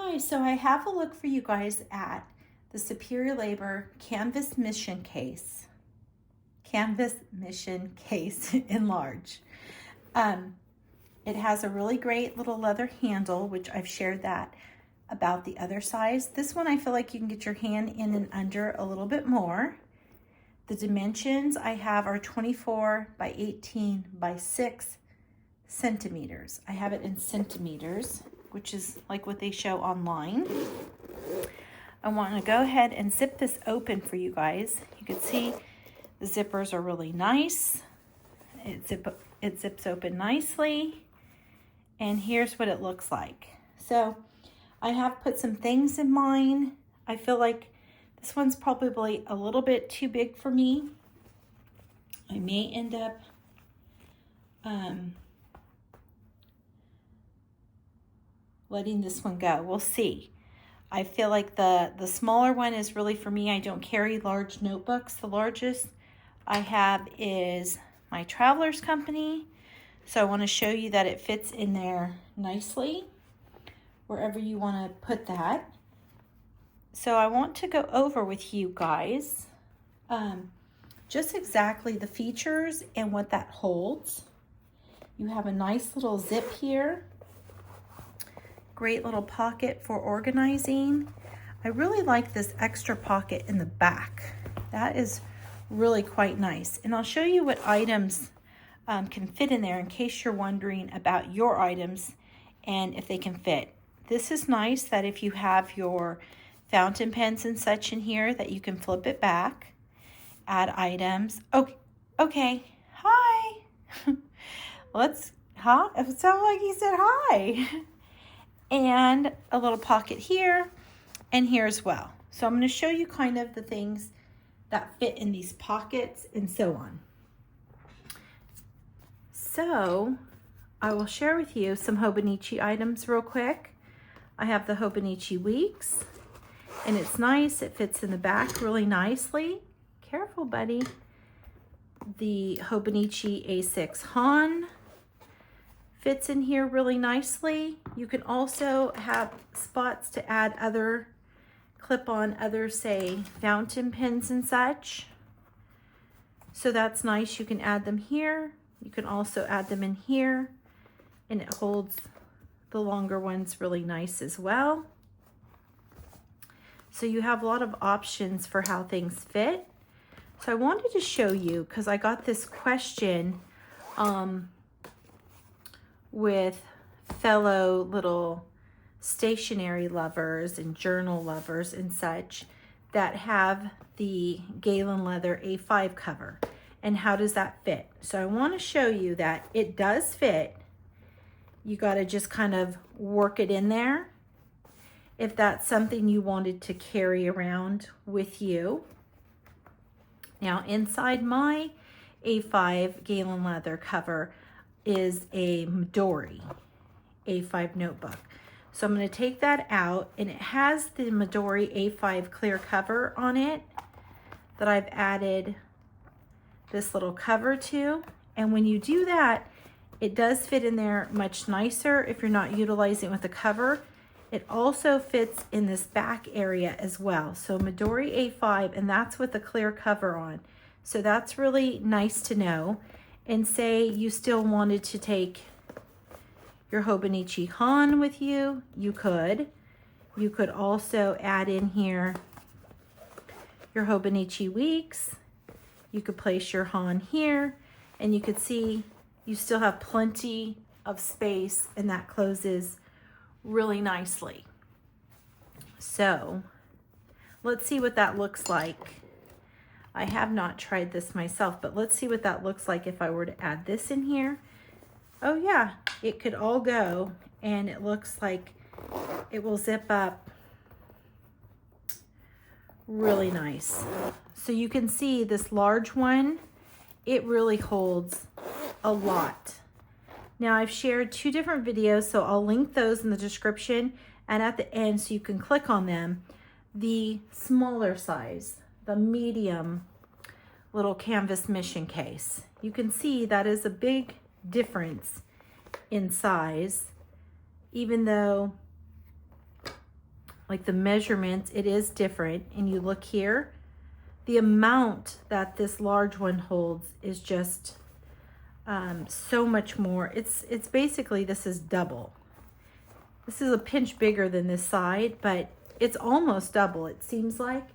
Hi, so I have a look for you guys at the Superior Labor Canvas Mission Case. Canvas Mission Case in large. It has a really great little leather handle, which I've shared that about the other size. This one I feel like you can get your hand in and under a little bit more. The dimensions I have are 24 by 18 by 6 centimeters. I have it in centimeters, which is like what they show online. I want to go ahead and zip this open for you guys. You can see the zippers are really nice. It zips open nicely. And here's what it looks like. So I have put some things in mine. I feel like this one's probably a little bit too big for me. I may end up letting this one go. We'll see. I feel like the smaller one is really for me. I don't carry large notebooks. The largest I have is my Traveler's Company. So I want to show you that it fits in there nicely, wherever you want to put that. So I want to go over with you guys just exactly the features and what that holds. You have a nice little zip here. Great little pocket for organizing. I really like this extra pocket in the back. That is really quite nice. And I'll show you what items can fit in there in case you're wondering about your items and if they can fit. This is nice that if you have your fountain pens and such in here that you can flip it back, add items. Okay. Hi. It sounded like he said hi. And a little pocket here and here as well. So I'm going to show you kind of the things that fit in these pockets and so on. So I will share with you some Hobonichi items real quick. I have the Hobonichi Weeks, and it's nice. It fits in the back really nicely. Careful, buddy. The Hobonichi A6 Han fits in here really nicely. You can also have spots to add other clip-on, say, fountain pens and such. So that's nice. You can add them here. You can also add them in here, and it holds the longer ones really nice as well. So you have a lot of options for how things fit. So I wanted to show you, because I got this question with fellow little stationery lovers and journal lovers and such that have the Galen leather A5 cover. And how does that fit? So I want to show you that it does fit. You got to just kind of work it in there if that's something you wanted to carry around with you. Now inside my A5 Galen leather cover is a Midori A5 notebook. So I'm going to take that out, and it has the Midori A5 clear cover on it that I've added this little cover to. And when you do that, it does fit in there much nicer if you're not utilizing it with a cover. It also fits in this back area as well. So Midori A5, and that's with the clear cover on. So that's really nice to know. And say you still wanted to take your Hobonichi Han with you, you could. You could also add in here your Hobonichi Weeks. You could place your Han here, and you could see you still have plenty of space, and that closes really nicely. So let's see what that looks like. I have not tried this myself, but let's see what that looks like if I were to add this in here. Oh yeah, it could all go, and it looks like it will zip up really nice. So you can see this large one, it really holds a lot. Now I've shared 2 different videos, so I'll link those in the description and at the end so you can click on them. The smaller size, the medium little canvas mission case. You can see that is a big difference in size, even though like the measurements, it is different. And you look here, the amount that this large one holds is just so much more. It's basically, this is double. This is a pinch bigger than this side, but it's almost double, it seems like.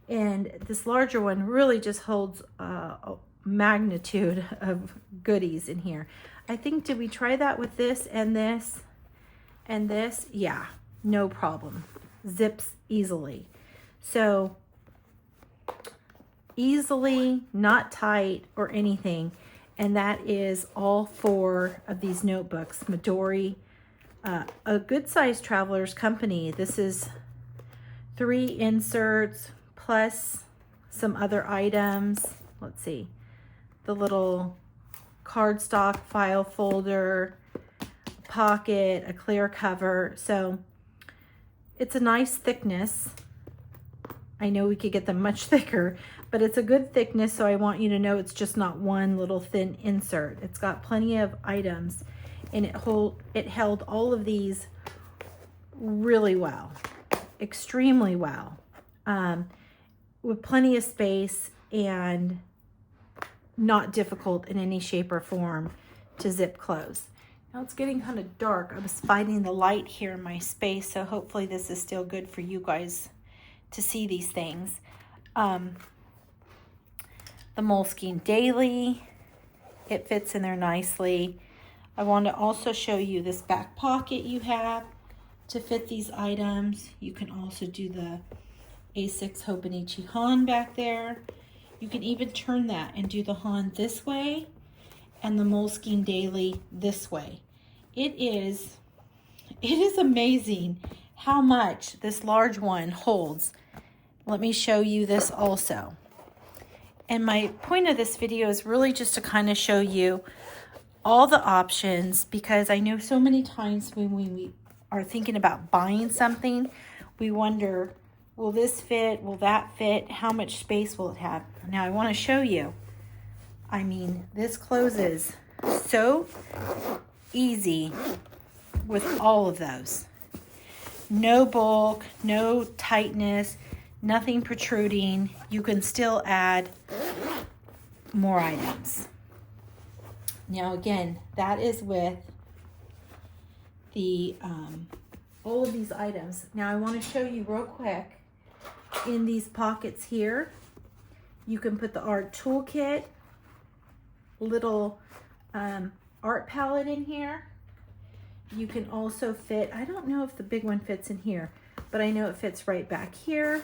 And this larger one really just holds a magnitude of goodies in here. I think, did we try that with this and this and this? Yeah, no problem. Zips easily. So easily, not tight or anything. And that is all 4 of these notebooks. Midori, a good sized Traveler's Company. This is 3 inserts plus some other items. Let's see, the little cardstock file folder, pocket, a clear cover. So it's a nice thickness. I know we could get them much thicker, but it's a good thickness, so I want you to know it's just not one little thin insert. It's got plenty of items, and it held all of these really well, extremely well, with plenty of space and not difficult in any shape or form to zip close. Now it's getting kind of dark. I was fighting the light here in my space, so hopefully this is still good for you guys to see these things. The Moleskine Daily, it fits in there nicely. I want to also show you this back pocket you have to fit these items. You can also do the A6 Hobonichi Han back there. You can even turn that and do the Han this way and the Moleskine Daily this way. It is amazing how much this large one holds. Let me show you this also. And my point of this video is really just to kind of show you all the options, because I know so many times when we are thinking about buying something, we wonder, will this fit? Will that fit? How much space will it have? Now I want to show you. I mean, this closes so easy with all of those. No bulk, no tightness, nothing protruding. You can still add more items. Now again, that is with the all of these items. Now I want to show you real quick, in these pockets here, you can put the art toolkit, little art palette in here. You can also fit, I don't know if the big one fits in here, but I know it fits right back here.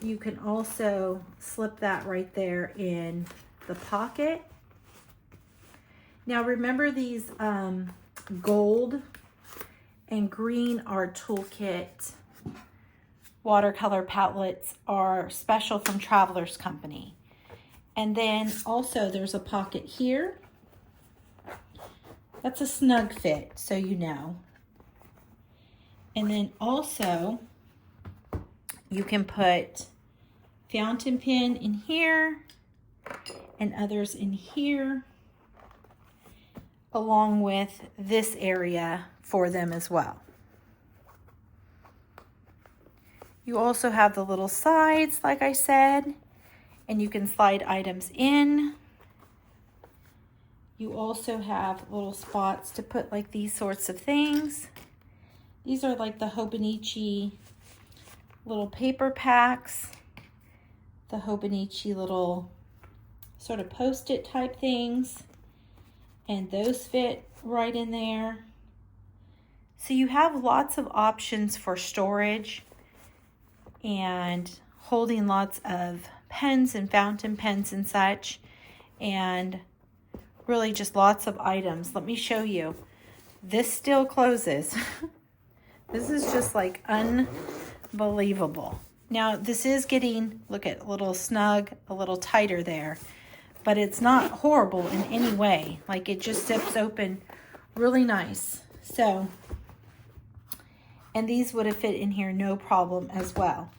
You can also slip that right there in the pocket. Now remember, these gold and green art toolkit watercolor palettes are special from Traveler's Company. And then also there's a pocket here. That's a snug fit, so you know. And then also you can put fountain pen in here and others in here, along with this area for them as well. You also have the little sides, like I said, and you can slide items in. You also have little spots to put like these sorts of things. These are like the Hobonichi little paper packs, the Hobonichi little sort of post-it type things, and those fit right in there. So you have lots of options for storage and holding lots of pens and fountain pens and such, and really just lots of items. Let me show you. This still closes. This is just like unbelievable. Now this is getting, look at, a little snug, a little tighter there, but it's not horrible in any way. Like, it just zips open really nice. So, and these would have fit in here no problem as well.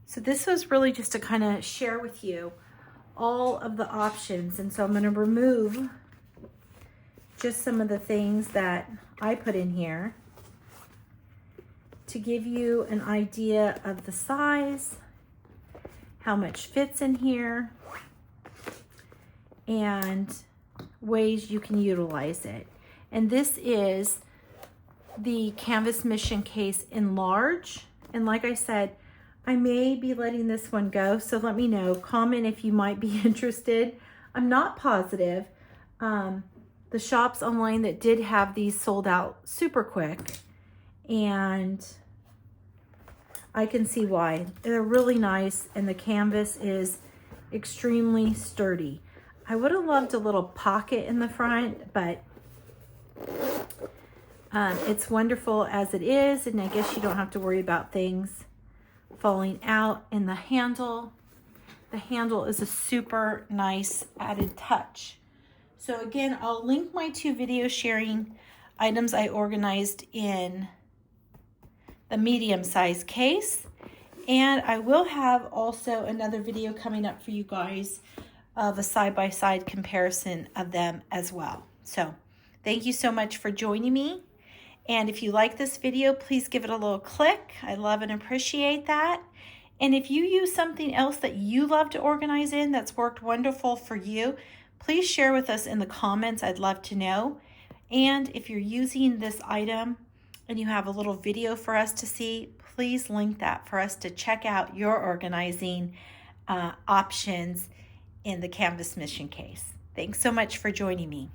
So this was really just to kind of share with you all of the options. And so I'm going to remove just some of the things that I put in here to give you an idea of the size, how much fits in here, and ways you can utilize it. And this is the Canvas Mission Case in large. And like I said, I may be letting this one go, so let me know. Comment if you might be interested. I'm not positive. The shops online that did have these sold out super quick, and I can see why. They're really nice, and the canvas is extremely sturdy. I would have loved a little pocket in the front, but it's wonderful as it is, and I guess you don't have to worry about things falling out. And the handle is a super nice added touch. So again, I'll link my 2 video sharing items I organized in the medium size case. And I will have also another video coming up for you guys of a side-by-side comparison of them as well. So thank you so much for joining me. And if you like this video, please give it a little click. I love and appreciate that. And if you use something else that you love to organize in that's worked wonderful for you, please share with us in the comments. I'd love to know. And if you're using this item and you have a little video for us to see, please link that for us to check out your organizing options in the Canvas Mission Case. Thanks so much for joining me.